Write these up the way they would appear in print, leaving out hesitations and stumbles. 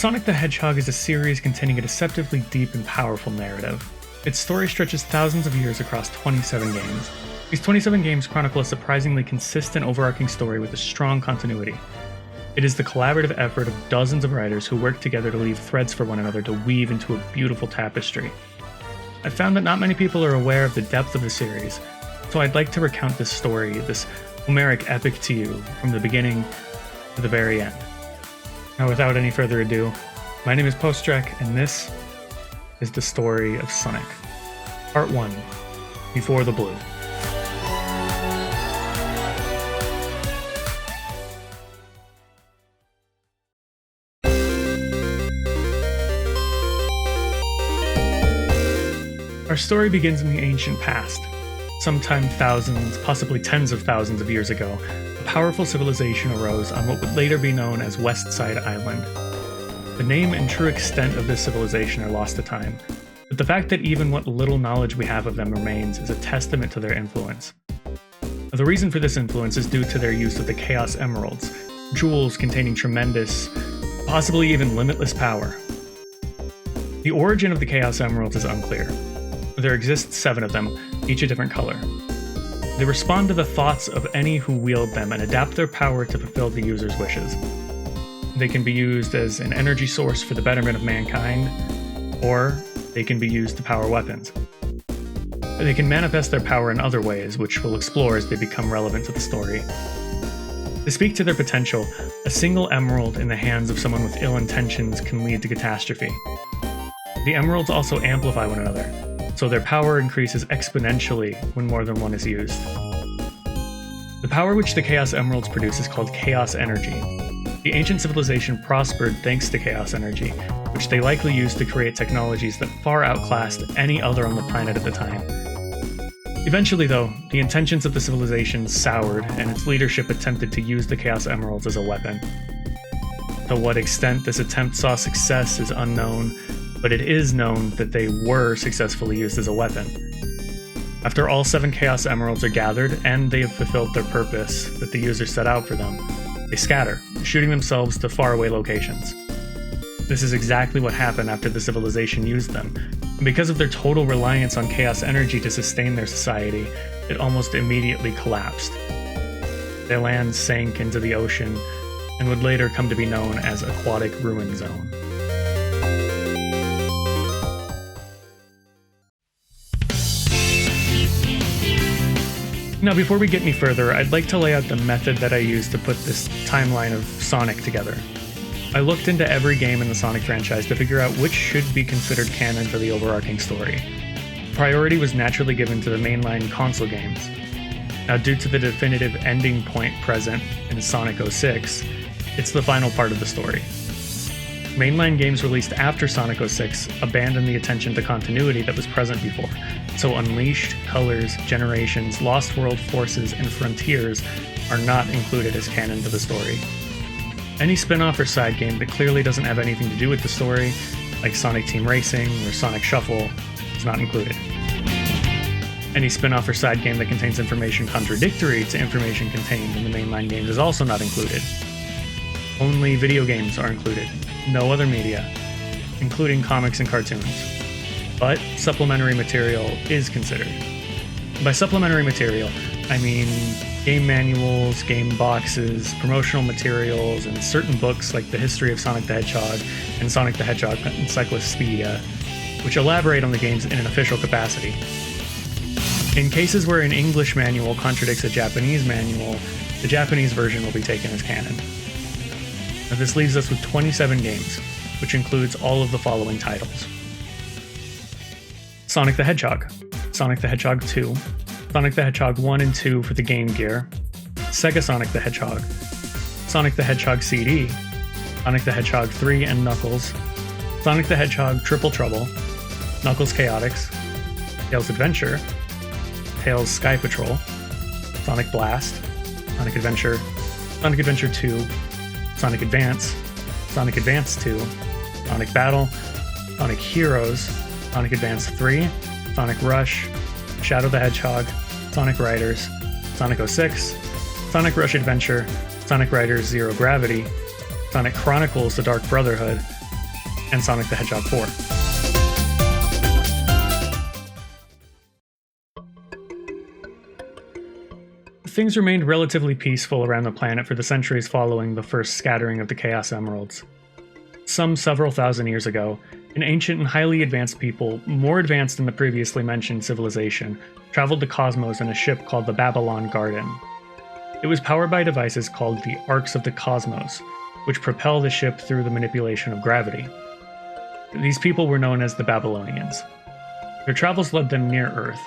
Sonic the Hedgehog is a series containing a deceptively deep and powerful narrative. Its story stretches thousands of years across 27 games. These 27 games chronicle a surprisingly consistent overarching story with a strong continuity. It is the collaborative effort of dozens of writers who work together to leave threads for one another to weave into a beautiful tapestry. I've found that not many people are aware of the depth of the series, so I'd like to recount this story, this Homeric epic to you, from the beginning to the very end. Now, without any further ado, my name is Postrek, and this is the story of Sonic. Part 1, Before the Blue. Our story begins in the ancient past. Sometime thousands, possibly tens of thousands of years ago, a powerful civilization arose on what would later be known as Westside Island. The name and true extent of this civilization are lost to time, but the fact that even what little knowledge we have of them remains is a testament to their influence. The reason for this influence is due to their use of the Chaos Emeralds, jewels containing tremendous, possibly even limitless power. The origin of the Chaos Emeralds is unclear. There exist 7 of them, each a different color. They respond to the thoughts of any who wield them and adapt their power to fulfill the user's wishes. They can be used as an energy source for the betterment of mankind, or they can be used to power weapons. They can manifest their power in other ways, which we'll explore as they become relevant to the story. To speak to their potential, a single emerald in the hands of someone with ill intentions can lead to catastrophe. The emeralds also amplify one another, so their power increases exponentially when more than one is used. The power which the Chaos Emeralds produce is called Chaos Energy. The ancient civilization prospered thanks to Chaos Energy, which they likely used to create technologies that far outclassed any other on the planet at the time. Eventually, though, the intentions of the civilization soured, and its leadership attempted to use the Chaos Emeralds as a weapon. To what extent this attempt saw success is unknown, but it is known that they were successfully used as a weapon. After all 7 Chaos Emeralds are gathered, and they have fulfilled their purpose that the user set out for them, they scatter, shooting themselves to faraway locations. This is exactly what happened after the civilization used them, and because of their total reliance on Chaos Energy to sustain their society, it almost immediately collapsed. Their land sank into the ocean, and would later come to be known as Aquatic Ruin Zone. Now, before we get any further, I'd like to lay out the method that I used to put this timeline of Sonic together. I looked into every game in the Sonic franchise to figure out which should be considered canon for the overarching story. Priority was naturally given to the mainline console games. Now, due to the definitive ending point present in Sonic 06, it's the final part of the story. Mainline games released after Sonic 06 abandoned the attention to continuity that was present before, so Unleashed, Colors, Generations, Lost World, Forces, and Frontiers are not included as canon to the story. Any spin-off or side game that clearly doesn't have anything to do with the story, like Sonic Team Racing or Sonic Shuffle, is not included. Any spin-off or side game that contains information contradictory to information contained in the mainline games is also not included. Only video games are included, no other media, including comics and cartoons. But supplementary material is considered. By supplementary material, I mean game manuals, game boxes, promotional materials, and certain books like The History of Sonic the Hedgehog and Sonic the Hedgehog Encyclopedia, which elaborate on the games in an official capacity. In cases where an English manual contradicts a Japanese manual, the Japanese version will be taken as canon. Now, this leaves us with 27 games, which includes all of the following titles: Sonic the Hedgehog, Sonic the Hedgehog 2, Sonic the Hedgehog 1 and 2 for the Game Gear, Sega Sonic the Hedgehog, Sonic the Hedgehog CD, Sonic the Hedgehog 3 and Knuckles, Sonic the Hedgehog Triple Trouble, Knuckles Chaotix, Tails Adventure, Tails Sky Patrol, Sonic Blast, Sonic Adventure 2, Sonic Advance, Sonic Advance 2, Sonic Battle, Sonic Heroes, Sonic Advance 3, Sonic Rush, Shadow the Hedgehog, Sonic Riders, Sonic 06, Sonic Rush Adventure, Sonic Riders Zero Gravity, Sonic Chronicles The Dark Brotherhood, and Sonic the Hedgehog 4. Things remained relatively peaceful around the planet for the centuries following the first scattering of the Chaos Emeralds. Some several thousand years ago, an ancient and highly advanced people, more advanced than the previously mentioned civilization, traveled the cosmos in a ship called the Babylon Garden. It was powered by devices called the Arcs of the Cosmos, which propel the ship through the manipulation of gravity. These people were known as the Babylonians. Their travels led them near Earth.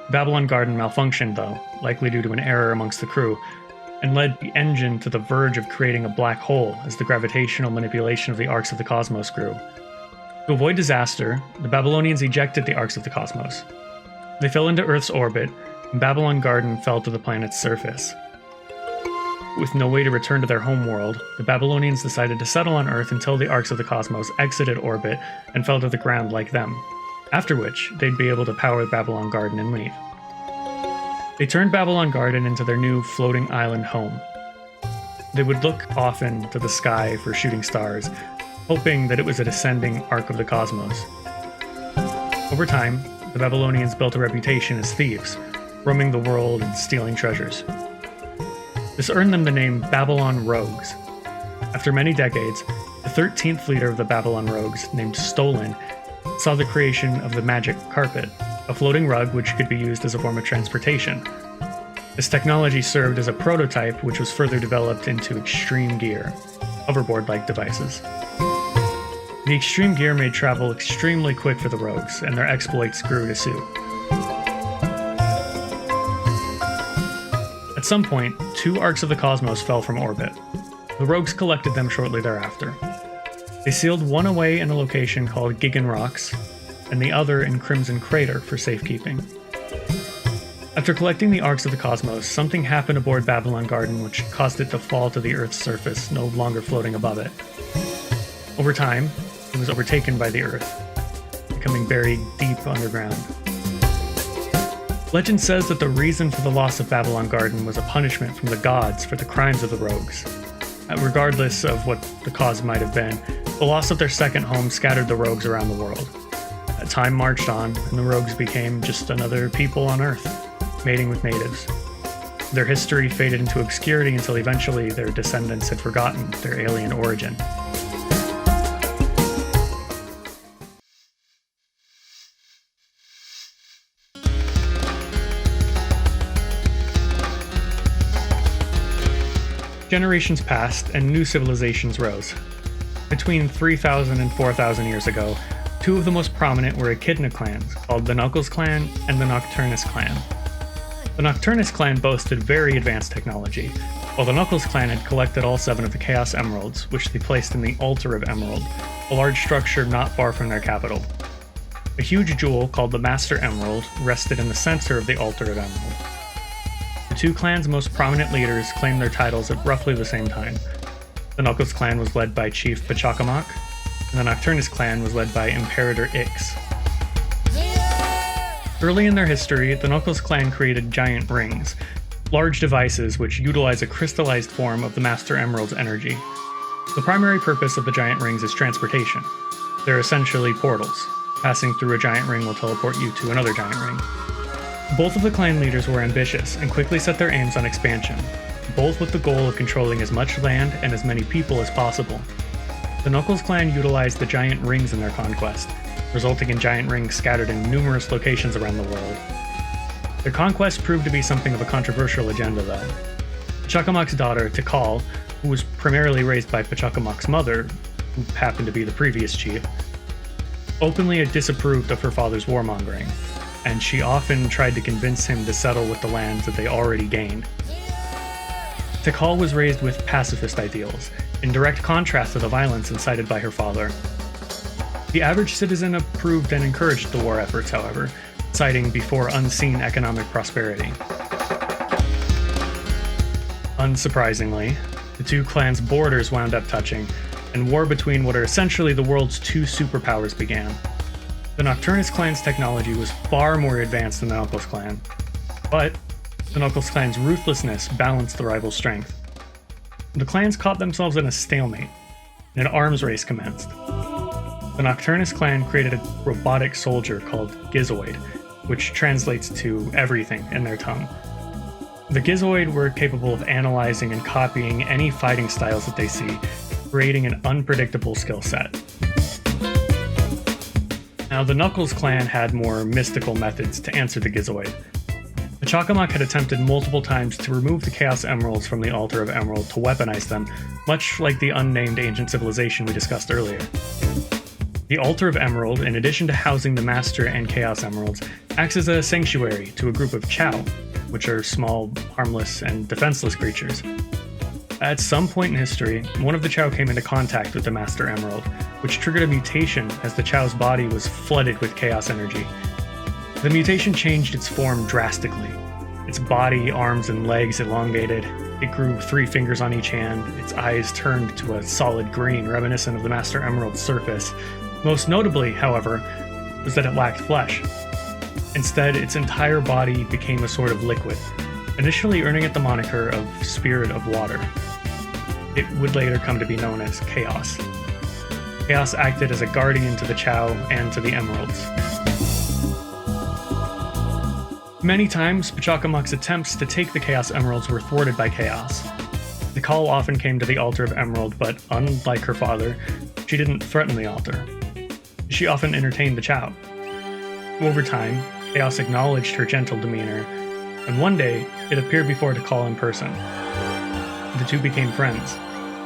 The Babylon Garden malfunctioned, though, likely due to an error amongst the crew, and led the engine to the verge of creating a black hole as the gravitational manipulation of the Arcs of the Cosmos grew. To avoid disaster, the Babylonians ejected the Arcs of the Cosmos. They fell into Earth's orbit, and Babylon Garden fell to the planet's surface. With no way to return to their homeworld, the Babylonians decided to settle on Earth until the Arcs of the Cosmos exited orbit and fell to the ground like them, after which they'd be able to power Babylon Garden and leave. They turned Babylon Garden into their new floating island home. They would look often to the sky for shooting stars, hoping that it was a descending Arc of the Cosmos. Over time, the Babylonians built a reputation as thieves, roaming the world and stealing treasures. This earned them the name Babylon Rogues. After many decades, the 13th leader of the Babylon Rogues, named Stolen, saw the creation of the Magic Carpet, a floating rug which could be used as a form of transportation. This technology served as a prototype which was further developed into Extreme Gear, hoverboard-like devices. The Extreme Gear made travel extremely quick for the Rogues, and their exploits grew to suit. At some point, 2 Arcs of the Cosmos fell from orbit. The Rogues collected them shortly thereafter. They sealed one away in a location called Gigan Rocks, and the other in Crimson Crater for safekeeping. After collecting the Arcs of the Cosmos, something happened aboard Babylon Garden which caused it to fall to the Earth's surface, no longer floating above it. Over time, it was overtaken by the Earth, becoming buried deep underground. Legend says that the reason for the loss of Babylon Garden was a punishment from the gods for the crimes of the Rogues. Regardless of what the cause might have been, the loss of their second home scattered the Rogues around the world. Time marched on, and the Rogues became just another people on Earth, mating with natives. Their history faded into obscurity until eventually their descendants had forgotten their alien origin. Generations passed, and new civilizations rose. Between 3,000 and 4,000 years ago, 2 of the most prominent were Echidna clans, called the Knuckles clan and the Nocturnus clan. The Nocturnus clan boasted very advanced technology, while the Knuckles clan had collected all 7 of the Chaos Emeralds, which they placed in the Altar of Emerald, a large structure not far from their capital. A huge jewel called the Master Emerald rested in the center of the Altar of Emerald. The 2 clans' most prominent leaders claimed their titles at roughly the same time. The Knuckles clan was led by Chief Pachacamac, and the Nocturnus clan was led by Imperator Ix. Early in their history, the Knuckles clan created giant rings, large devices which utilize a crystallized form of the Master Emerald's energy. The primary purpose of the giant rings is transportation. They're essentially portals. Passing through a giant ring will teleport you to another giant ring. Both of the clan leaders were ambitious and quickly set their aims on expansion, both with the goal of controlling as much land and as many people as possible. The Knuckles clan utilized the giant rings in their conquest, resulting in giant rings scattered in numerous locations around the world. Their conquest proved to be something of a controversial agenda, though. Pachacamac's daughter, Tikal, who was primarily raised by Pachacamac's mother, who happened to be the previous chief, openly disapproved of her father's warmongering, and she often tried to convince him to settle with the lands that they already gained. Tikal was raised with pacifist ideals, in direct contrast to the violence incited by her father. The average citizen approved and encouraged the war efforts, however, citing before unseen economic prosperity. Unsurprisingly, the 2 clans' borders wound up touching, and war between what are essentially the world's 2 superpowers began. The Nocturnus clan's technology was far more advanced than the Knuckles clan, but the Knuckles clan's ruthlessness balanced the rival's strength. The clans caught themselves in a stalemate, and an arms race commenced. The Nocturnus clan created a robotic soldier called Gizoid, which translates to everything in their tongue. The Gizoid were capable of analyzing and copying any fighting styles that they see, creating an unpredictable skill set. Now, the Knuckles clan had more mystical methods to answer the Gizoid. Pachacamac had attempted multiple times to remove the Chaos Emeralds from the Altar of Emerald to weaponize them, much like the unnamed ancient civilization we discussed earlier. The Altar of Emerald, in addition to housing the Master and Chaos Emeralds, acts as a sanctuary to a group of Chao, which are small, harmless, and defenseless creatures. At some point in history, one of the Chao came into contact with the Master Emerald, which triggered a mutation as the Chao's body was flooded with chaos energy. The mutation changed its form drastically. Its body, arms, and legs elongated. It grew 3 fingers on each hand. Its eyes turned to a solid green, reminiscent of the Master Emerald's surface. Most notably, however, was that it lacked flesh. Instead, its entire body became a sort of liquid, initially earning it the moniker of Spirit of Water. It would later come to be known as Chaos. Chaos acted as a guardian to the Chao and to the Emeralds. Many times, Pachacamac's attempts to take the Chaos Emeralds were thwarted by Chaos. The call often came to the Altar of Emerald, but unlike her father, she didn't threaten the altar. She often entertained the Chao. Over time, Chaos acknowledged her gentle demeanor, and one day, it appeared before Tikal in person. The two became friends,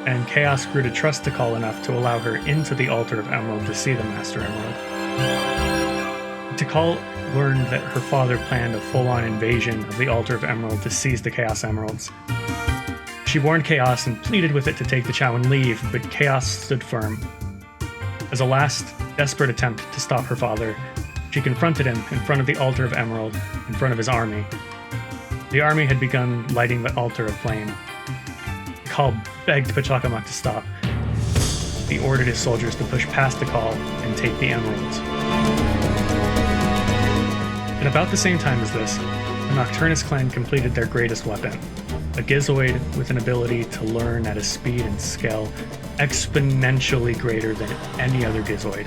and Chaos grew to trust Tikal enough to allow her into the Altar of Emerald to see the Master Emerald. Tikal learned that her father planned a full-on invasion of the Altar of Emerald to seize the Chaos Emeralds. She warned Chaos and pleaded with it to take the Chao and leave, but Chaos stood firm. As a last, desperate attempt to stop her father, she confronted him in front of the Altar of Emerald, in front of his army. The army had begun lighting the altar aflame. Tikal begged Pachacamac to stop. He ordered his soldiers to push past Tikal and take the emeralds. At about the same time as this, the Nocturnus clan completed their greatest weapon, a Gizoid with an ability to learn at a speed and scale exponentially greater than any other Gizoid.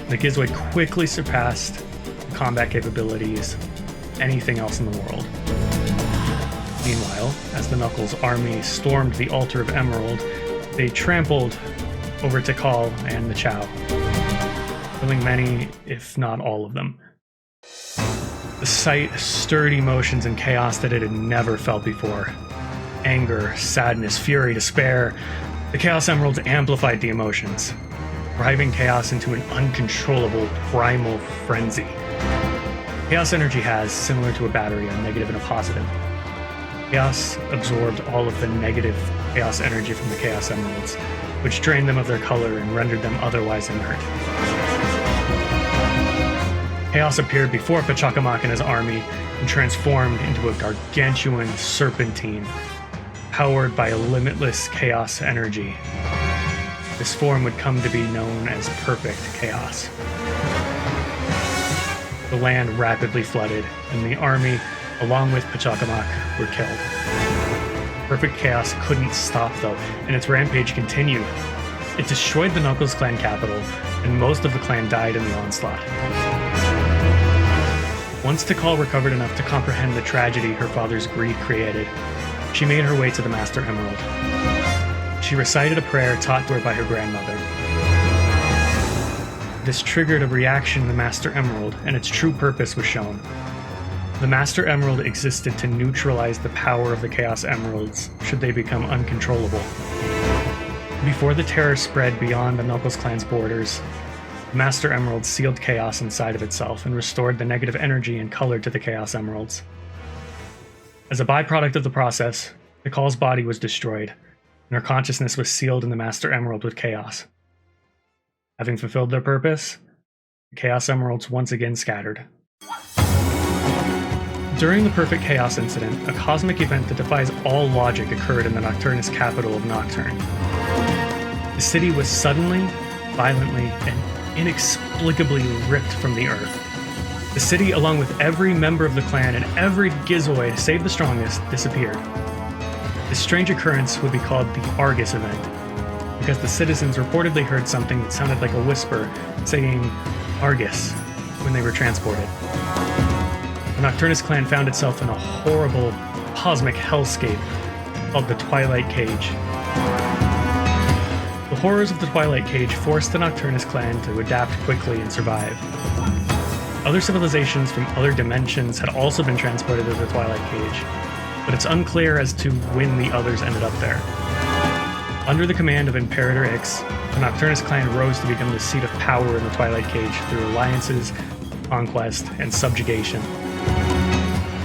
The Gizoid quickly surpassed the combat capabilities of anything else in the world. Meanwhile, as the Knuckles army stormed the Altar of Emerald, they trampled over Tikal and the Chao, killing many, if not all of them. The sight stirred emotions and chaos that it had never felt before. Anger, sadness, fury, despair. The Chaos Emeralds amplified the emotions, driving chaos into an uncontrollable, primal frenzy. Chaos energy has, similar to a battery, a negative and a positive. Chaos absorbed all of the negative chaos energy from the Chaos Emeralds, which drained them of their color and rendered them otherwise inert. Chaos appeared before Pachacamac and his army and transformed into a gargantuan serpentine, powered by a limitless chaos energy. This form would come to be known as Perfect Chaos. The land rapidly flooded, and the army, along with Pachacamac, were killed. Perfect Chaos couldn't stop, though, and its rampage continued. It destroyed the Knuckles clan capital, and most of the clan died in the onslaught. Once Tikal recovered enough to comprehend the tragedy her father's greed created, she made her way to the Master Emerald. She recited a prayer taught to her by her grandmother. This triggered a reaction in the Master Emerald, and its true purpose was shown. The Master Emerald existed to neutralize the power of the Chaos Emeralds should they become uncontrollable. Before the terror spread beyond the Knuckles clan's borders, the Master Emerald sealed chaos inside of itself and restored the negative energy and color to the Chaos Emeralds. As a byproduct of the process, Tikal's body was destroyed, and her consciousness was sealed in the Master Emerald with chaos. Having fulfilled their purpose, the Chaos Emeralds once again scattered. During the Perfect Chaos incident, a cosmic event that defies all logic occurred in the Nocturnus capital of Nocturne. The city was suddenly, violently, and inexplicably ripped from the earth. The city, along with every member of the clan and every Gizoid save the strongest, disappeared. This strange occurrence would be called the Argus event, because the citizens reportedly heard something that sounded like a whisper saying Argus when they were transported. The Nocturnus clan found itself in a horrible cosmic hellscape called the Twilight Cage. The horrors of the Twilight Cage forced the Nocturnus clan to adapt quickly and survive. Other civilizations from other dimensions had also been transported to the Twilight Cage, but it's unclear as to when the others ended up there. Under the command of Imperator Ix, the Nocturnus clan rose to become the seat of power in the Twilight Cage through alliances, conquest, and subjugation.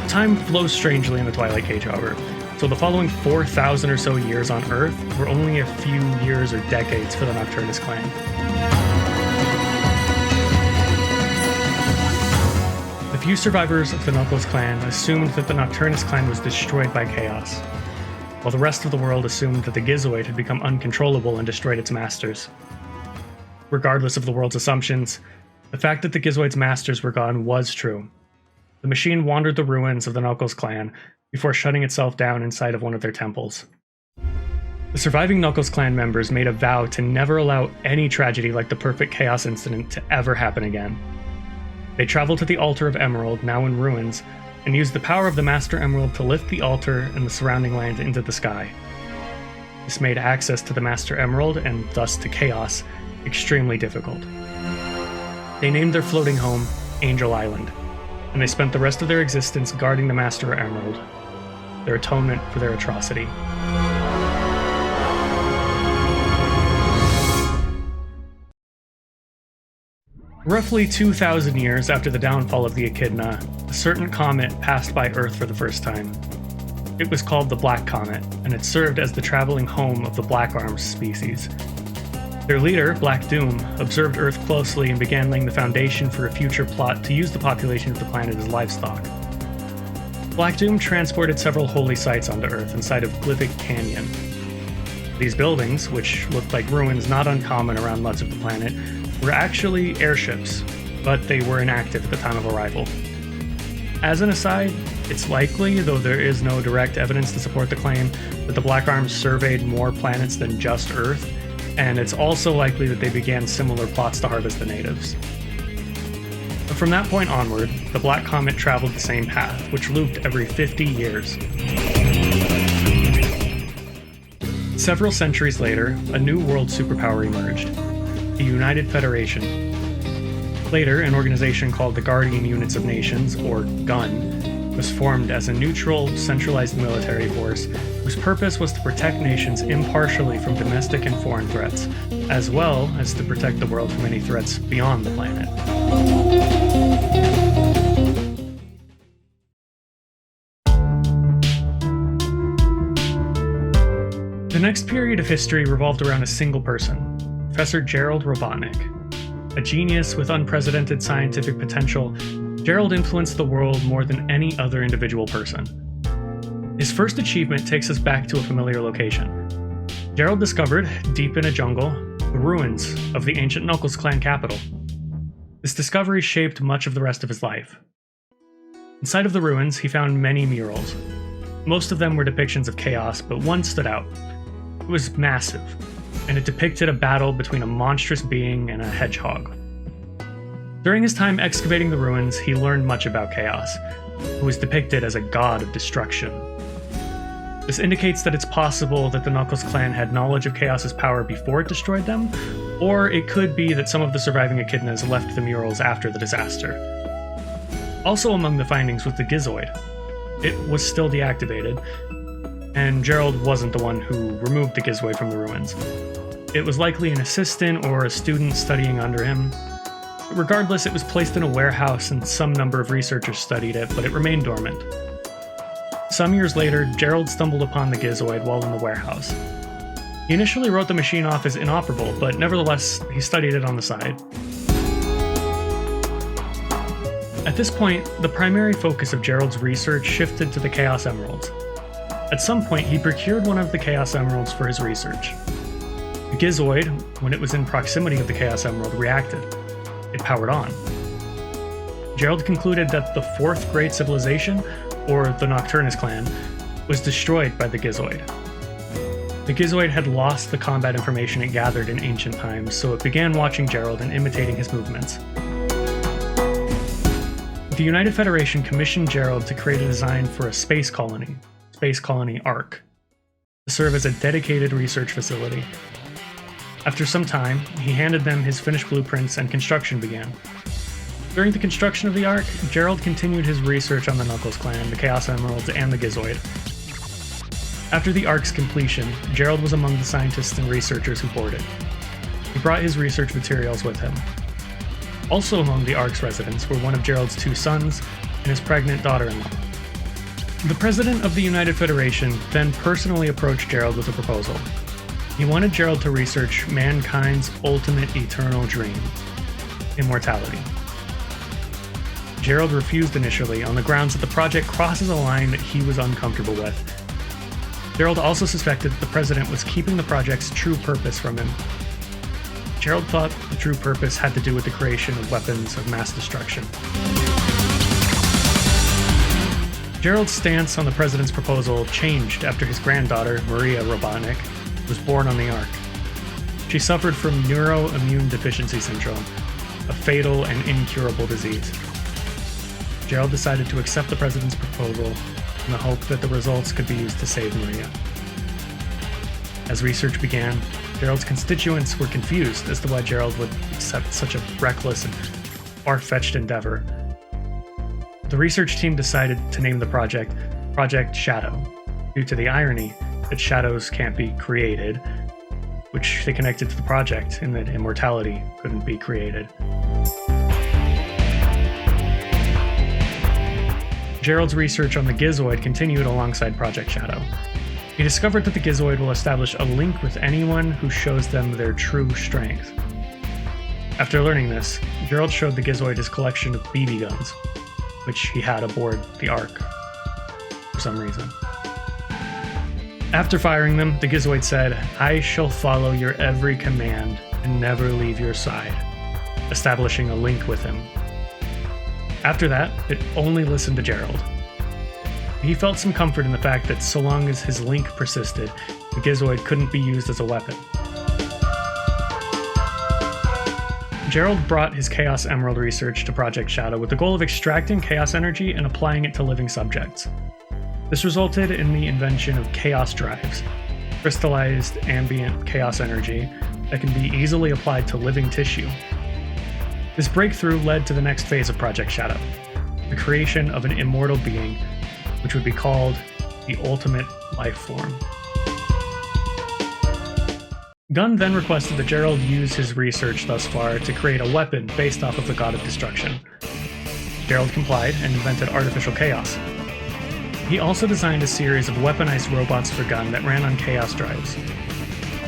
Time flows strangely in the Twilight Cage, however, so the following 4,000 or so years on Earth were only a few years or decades for the Nocturnus clan. The few survivors of the Knuckles clan assumed that the Nocturnus clan was destroyed by chaos, while the rest of the world assumed that the Gizoid had become uncontrollable and destroyed its masters. Regardless of the world's assumptions, the fact that the Gizoid's masters were gone was true. The machine wandered the ruins of the Knuckles clan before shutting itself down inside of one of their temples. The surviving Knuckles clan members made a vow to never allow any tragedy like the Perfect Chaos incident to ever happen again. They traveled to the Altar of Emerald, now in ruins, and used the power of the Master Emerald to lift the altar and the surrounding land into the sky. This made access to the Master Emerald, and thus to Chaos, extremely difficult. They named their floating home Angel Island, and they spent the rest of their existence guarding the Master Emerald, their atonement for their atrocity. Roughly 2,000 years after the downfall of the Echidna, a certain comet passed by Earth for the first time. It was called the Black Comet, and it served as the traveling home of the Black Arms species. Their leader, Black Doom, observed Earth closely and began laying the foundation for a future plot to use the population of the planet as livestock. Black Doom transported several holy sites onto Earth inside of Glyphic Canyon. These buildings, which looked like ruins not uncommon around much of the planet, were actually airships, but they were inactive at the time of arrival. As an aside, it's likely, though there is no direct evidence to support the claim, that the Black Arms surveyed more planets than just Earth, and it's also likely that they began similar plots to harvest the natives. But from that point onward, the Black Comet traveled the same path, which looped every 50 years. Several centuries later, a new world superpower emerged, the United Federation. Later, an organization called the Guardian Units of Nations, or GUN, was formed as a neutral, centralized military force whose purpose was to protect nations impartially from domestic and foreign threats, as well as to protect the world from any threats beyond the planet. The next period of history revolved around a single person, Professor Gerald Robotnik. A genius with unprecedented scientific potential, Gerald influenced the world more than any other individual person. His first achievement takes us back to a familiar location. Gerald discovered, deep in a jungle, the ruins of the ancient Knuckles clan capital. This discovery shaped much of the rest of his life. Inside of the ruins, he found many murals. Most of them were depictions of chaos, but one stood out. It was massive, and it depicted a battle between a monstrous being and a hedgehog. During his time excavating the ruins, he learned much about Chaos, who was depicted as a god of destruction. This indicates that it's possible that the Knuckles clan had knowledge of Chaos's power before it destroyed them, or it could be that some of the surviving Echidnas left the murals after the disaster. Also among the findings was the Gizoid. It was still deactivated, and Gerald wasn't the one who removed the Gizoid from the ruins. It was likely an assistant or a student studying under him. Regardless, it was placed in a warehouse and some number of researchers studied it, but it remained dormant. Some years later, Gerald stumbled upon the Gizoid while in the warehouse. He initially wrote the machine off as inoperable, but nevertheless, he studied it on the side. At this point, the primary focus of Gerald's research shifted to the Chaos Emeralds. At some point, he procured one of the Chaos Emeralds for his research. The Gizoid, when it was in proximity of the Chaos Emerald, reacted. It powered on. Gerald concluded that the fourth great civilization, or the Nocturnus clan, was destroyed by the Gizoid. The Gizoid had lost the combat information it gathered in ancient times, so it began watching Gerald and imitating his movements. The United Federation commissioned Gerald to create a design for a Space Colony Ark, to serve as a dedicated research facility. After some time, he handed them his finished blueprints and construction began. During the construction of the Ark, Gerald continued his research on the Knuckles clan, the Chaos Emeralds, and the Gizoid. After the Ark's completion, Gerald was among the scientists and researchers who boarded. He brought his research materials with him. Also among the Ark's residents were one of Gerald's 2 sons and his pregnant daughter-in-law. The president of the United Federation then personally approached Gerald with a proposal. He wanted Gerald to research mankind's ultimate eternal dream, immortality. Gerald refused initially on the grounds that the project crosses a line that he was uncomfortable with. Gerald also suspected that the president was keeping the project's true purpose from him. Gerald thought the true purpose had to do with the creation of weapons of mass destruction. Gerald's stance on the president's proposal changed after his granddaughter, Maria Robotnik, was born on the Ark. She suffered from neuroimmune deficiency syndrome, a fatal and incurable disease. Gerald decided to accept the president's proposal in the hope that the results could be used to save Maria. As research began, Gerald's constituents were confused as to why Gerald would accept such a reckless and far-fetched endeavor. The research team decided to name the project Project Shadow, due to the irony that shadows can't be created, which they connected to the project in that immortality couldn't be created. Gerald's research on the Gizoid continued alongside Project Shadow. He discovered that the Gizoid will establish a link with anyone who shows them their true strength. After learning this, Gerald showed the Gizoid his collection of BB guns, which he had aboard the Ark for some reason. After firing them, the Gizoid said, "I shall follow your every command and never leave your side," establishing a link with him. After that, it only listened to Gerald. He felt some comfort in the fact that so long as his link persisted, the Gizoid couldn't be used as a weapon. Gerald brought his Chaos Emerald research to Project Shadow with the goal of extracting Chaos energy and applying it to living subjects. This resulted in the invention of Chaos Drives, crystallized ambient Chaos energy that can be easily applied to living tissue. This breakthrough led to the next phase of Project Shadow, the creation of an immortal being, which would be called the Ultimate Life Form. Gunn then requested that Gerald use his research thus far to create a weapon based off of the God of Destruction. Gerald complied and invented Artificial Chaos. He also designed a series of weaponized robots for Gunn that ran on Chaos Drives.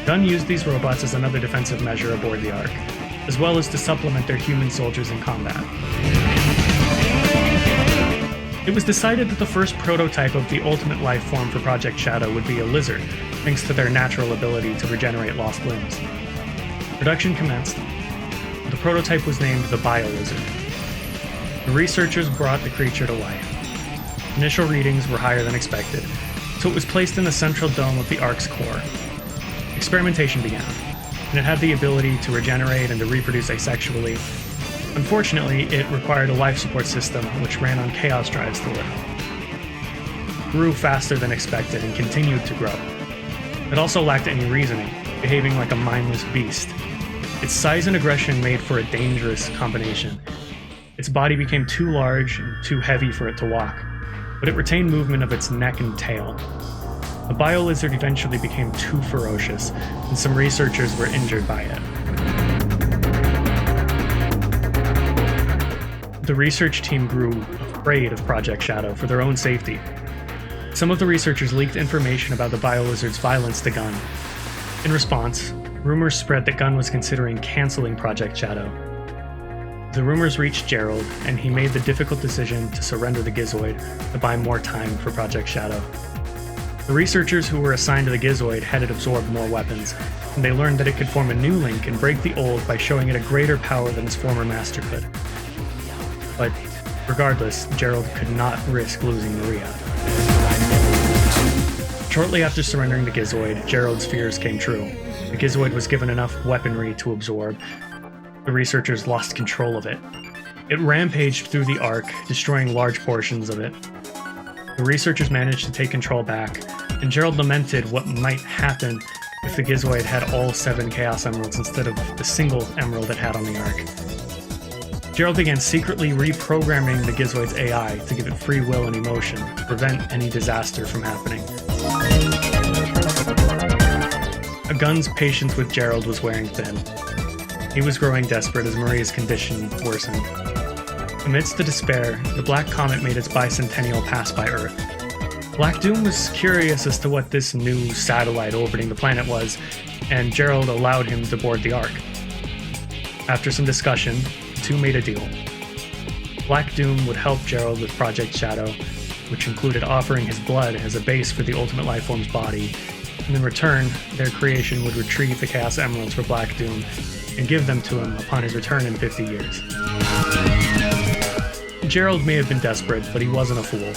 Gunn used these robots as another defensive measure aboard the Ark, as well as to supplement their human soldiers in combat. It was decided that the first prototype of the ultimate life form for Project Shadow would be a lizard, thanks to their natural ability to regenerate lost limbs. Production commenced. The prototype was named the Bio-Lizard. The researchers brought the creature to life. Initial readings were higher than expected, so it was placed in the central dome of the Ark's core. Experimentation began, and it had the ability to regenerate and to reproduce asexually. Unfortunately, it required a life support system which ran on Chaos Drives to live. It grew faster than expected and continued to grow. It also lacked any reasoning, behaving like a mindless beast. Its size and aggression made for a dangerous combination. Its body became too large and too heavy for it to walk, but it retained movement of its neck and tail. The Bio-Lizard eventually became too ferocious, and some researchers were injured by it. The research team grew afraid of Project Shadow for their own safety. Some of the researchers leaked information about the Bio-Lizard's violence to Gunn. In response, rumors spread that Gunn was considering canceling Project Shadow. The rumors reached Gerald, and he made the difficult decision to surrender the Gizoid to buy more time for Project Shadow. The researchers who were assigned to the Gizoid had it absorb more weapons, and they learned that it could form a new link and break the old by showing it a greater power than its former master could. But regardless, Gerald could not risk losing Maria. Shortly after surrendering the Gizoid, Gerald's fears came true. The Gizoid was given enough weaponry to absorb. The researchers lost control of it. It rampaged through the Ark, destroying large portions of it. The researchers managed to take control back, and Gerald lamented what might happen if the Gizoid had all 7 Chaos Emeralds instead of the single emerald it had on the Ark. Gerald began secretly reprogramming the Gizoid's AI to give it free will and emotion to prevent any disaster from happening. Gunn's patience with Gerald was wearing thin. He was growing desperate as Maria's condition worsened. Amidst the despair, the Black Comet made its bicentennial pass by Earth. Black Doom was curious as to what this new satellite orbiting the planet was, and Gerald allowed him to board the Ark. After some discussion, the two made a deal. Black Doom would help Gerald with Project Shadow, which included offering his blood as a base for the Ultimate Lifeform's body, and in return, their creation would retrieve the Chaos Emeralds for Black Doom and give them to him upon his return in 50 years. Gerald may have been desperate, but he wasn't a fool.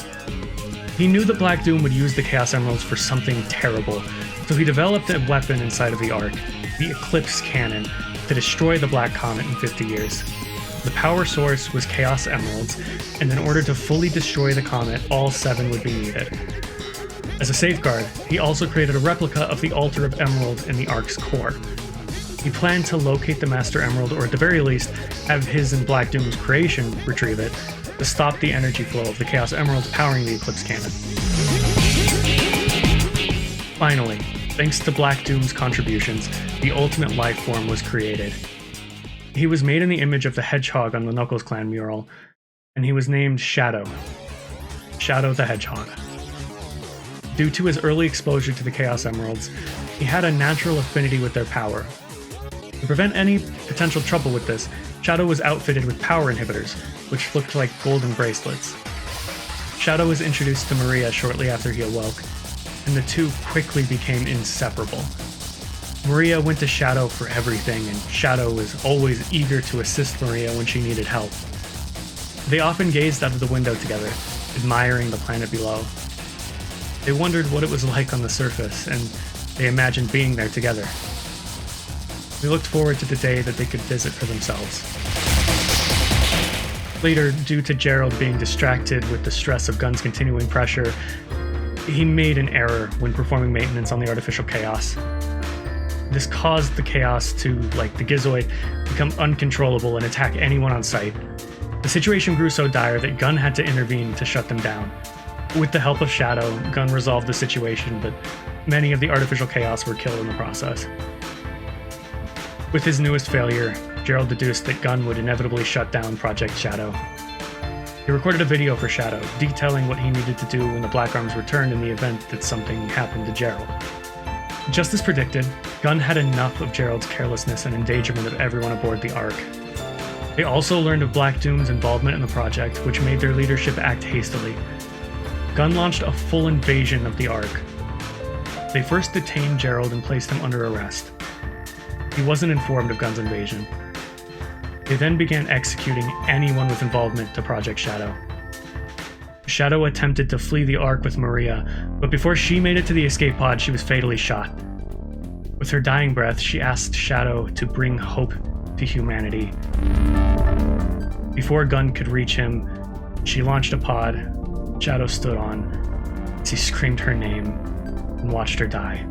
He knew that Black Doom would use the Chaos Emeralds for something terrible, so he developed a weapon inside of the Ark, the Eclipse Cannon, to destroy the Black Comet in 50 years. The power source was Chaos Emeralds, and in order to fully destroy the comet, all 7 would be needed. As a safeguard, he also created a replica of the Altar of Emerald in the Ark's core. He planned to locate the Master Emerald, or at the very least, have his and Black Doom's creation retrieve it, to stop the energy flow of the Chaos Emeralds powering the Eclipse Cannon. Finally, thanks to Black Doom's contributions, the Ultimate Lifeform was created. He was made in the image of the Hedgehog on the Knuckles Clan mural, and he was named Shadow. Shadow the Hedgehog. Due to his early exposure to the Chaos Emeralds, he had a natural affinity with their power. To prevent any potential trouble with this, Shadow was outfitted with power inhibitors, which looked like golden bracelets. Shadow was introduced to Maria shortly after he awoke, and the two quickly became inseparable. Maria went to Shadow for everything, and Shadow was always eager to assist Maria when she needed help. They often gazed out of the window together, admiring the planet below. They wondered what it was like on the surface, and they imagined being there together. They looked forward to the day that they could visit for themselves. Later, due to Gerald being distracted with the stress of Gunn's continuing pressure, he made an error when performing maintenance on the artificial chaos. This caused the chaos to, like the Gizoid, become uncontrollable and attack anyone on sight. The situation grew so dire that Gunn had to intervene to shut them down. With the help of Shadow, Gunn resolved the situation, but many of the artificial chaos were killed in the process. With his newest failure, Gerald deduced that Gunn would inevitably shut down Project Shadow. He recorded a video for Shadow, detailing what he needed to do when the Black Arms returned in the event that something happened to Gerald. Just as predicted, Gunn had enough of Gerald's carelessness and endangerment of everyone aboard the Ark. They also learned of Black Doom's involvement in the project, which made their leadership act hastily. Gunn launched a full invasion of the Ark. They first detained Gerald and placed him under arrest. He wasn't informed of Gunn's invasion. They then began executing anyone with involvement to Project Shadow. Shadow attempted to flee the Ark with Maria, but before she made it to the escape pod, she was fatally shot. With her dying breath, she asked Shadow to bring hope to humanity. Before Gunn could reach him, she launched a pod Shadow stood on as he screamed her name and watched her die.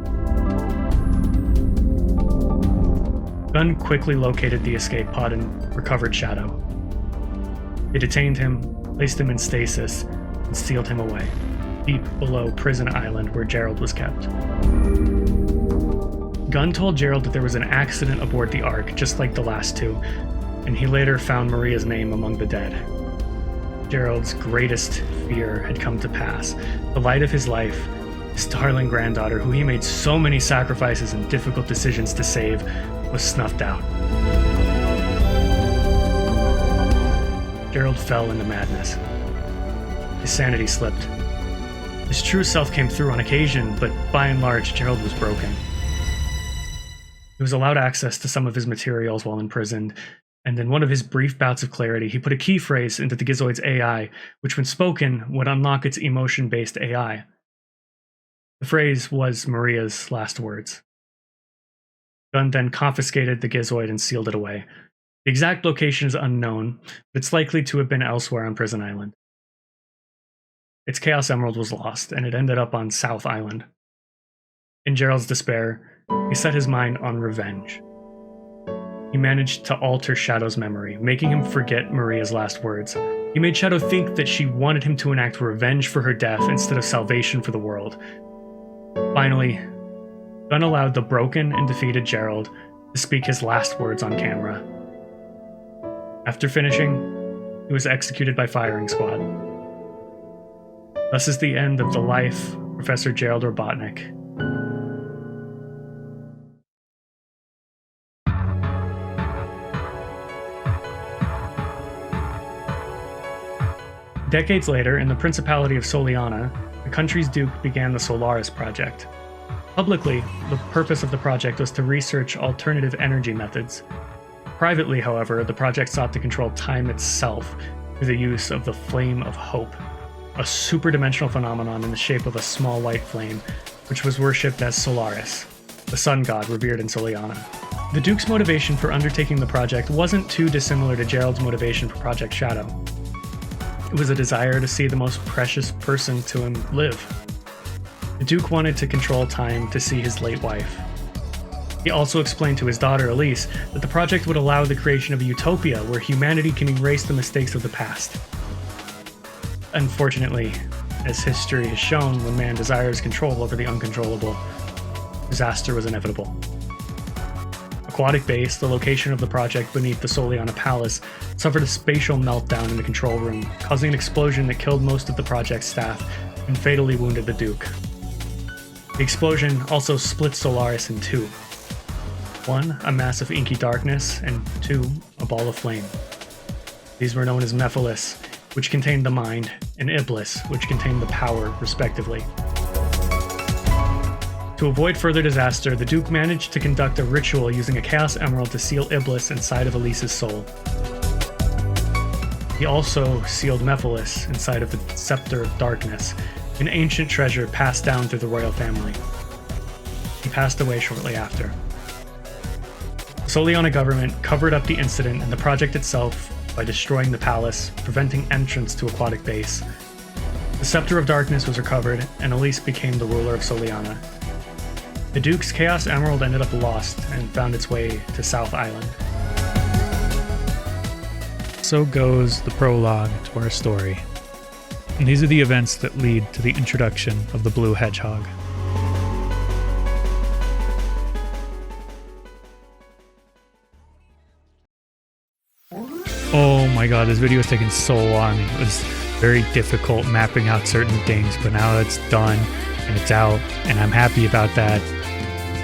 Gunn quickly located the escape pod and recovered Shadow. They detained him, placed him in stasis, and sealed him away, deep below Prison Island where Gerald was kept. Gunn told Gerald that there was an accident aboard the Ark, just like the last two, and he later found Maria's name among the dead. Gerald's greatest fear had come to pass. The light of his life, his darling granddaughter, who he made so many sacrifices and difficult decisions to save, was snuffed out. Gerald fell into madness. His sanity slipped. His true self came through on occasion, but by and large, Gerald was broken. He was allowed access to some of his materials while imprisoned, and in one of his brief bouts of clarity, he put a key phrase into the Gizoid's AI, which when spoken, would unlock its emotion-based AI. The phrase was Maria's last words. Gunn then confiscated the Gizoid and sealed it away. The exact location is unknown, but it's likely to have been elsewhere on Prison Island. Its Chaos Emerald was lost, and it ended up on South Island. In Gerald's despair, he set his mind on revenge. He managed to alter Shadow's memory, making him forget Maria's last words. He made Shadow think that she wanted him to enact revenge for her death instead of salvation for the world. Finally, Gunn allowed the broken and defeated Gerald to speak his last words on camera. After finishing, he was executed by firing squad. Thus is the end of the life of Professor Gerald Robotnik. Decades later, in the Principality of Soliana, the country's duke began the Solaris Project. Publicly, the purpose of the project was to research alternative energy methods. Privately, however, the project sought to control time itself through the use of the Flame of Hope, a superdimensional phenomenon in the shape of a small white flame, which was worshipped as Solaris, the sun god revered in Soliana. The Duke's motivation for undertaking the project wasn't too dissimilar to Gerald's motivation for Project Shadow. It was a desire to see the most precious person to him live. The Duke wanted to control time to see his late wife. He also explained to his daughter Elise that the project would allow the creation of a utopia where humanity can erase the mistakes of the past. Unfortunately, as history has shown, when man desires control over the uncontrollable, disaster was inevitable. Aquatic Base, the location of the project beneath the Soliana Palace, suffered a spatial meltdown in the control room, causing an explosion that killed most of the project staff and fatally wounded the Duke. The explosion also split Solaris in two. One, a mass of inky darkness, and two, a ball of flame. These were known as Mephiles, which contained the mind, and Iblis, which contained the power, respectively. To avoid further disaster, the Duke managed to conduct a ritual using a Chaos Emerald to seal Iblis inside of Elise's soul. He also sealed Mephiles inside of the Scepter of Darkness, an ancient treasure passed down through the royal family. He passed away shortly after. The Soliana government covered up the incident and the project itself by destroying the palace, preventing entrance to Aquatic Base. The Scepter of Darkness was recovered, and Elise became the ruler of Soliana. The Duke's Chaos Emerald ended up lost and found its way to South Island. So goes the prologue to our story. And these are the events that lead to the introduction of the Blue Hedgehog. Oh my god, this video was taking so long. It was very difficult mapping out certain things, but now it's done and it's out, and I'm happy about that.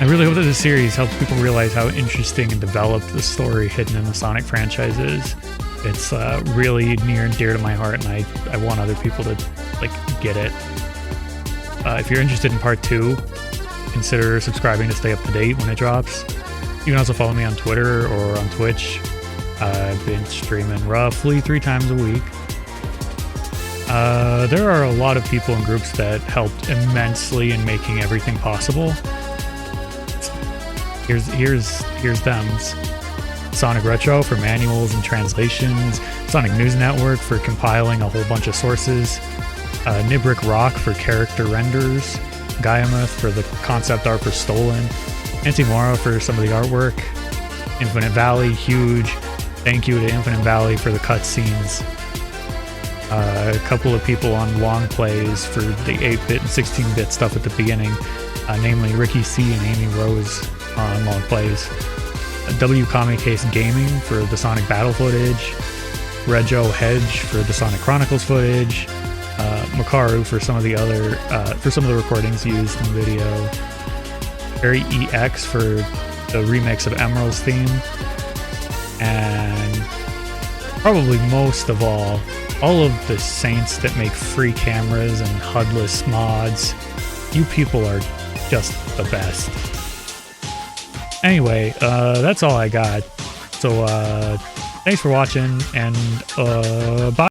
I really hope that this series helps people realize how interesting and developed the story hidden in the Sonic franchise is. It's really near and dear to my heart, and I want other people to get it. If you're interested in part 2, consider subscribing to stay up to date when it drops. You can also follow me on Twitter or on Twitch. I've been streaming roughly 3 times a week. There are a lot of people and groups that helped immensely in making everything possible. Here's them. Sonic Retro for manuals and translations, Sonic News Network for compiling a whole bunch of sources, Nibrick Rock for character renders, Gaiamoth for the concept art for Stolen, Antimora for some of the artwork, Infinite Valley, huge thank you to Infinite Valley for the cutscenes. A couple of people on long plays for the 8-bit and 16-bit stuff at the beginning, namely Ricky C and Amy Rose on long plays. W Comic Case Gaming for the Sonic Battle footage, Rejo Hedge for the Sonic Chronicles footage, Makaru for some of the other recordings used in the video, Barry EX for the remix of Emerald's theme, and probably most of all of the saints that make free cameras and HUDless mods. You people are just the best. Anyway, that's all I got. So, thanks for watching, and bye.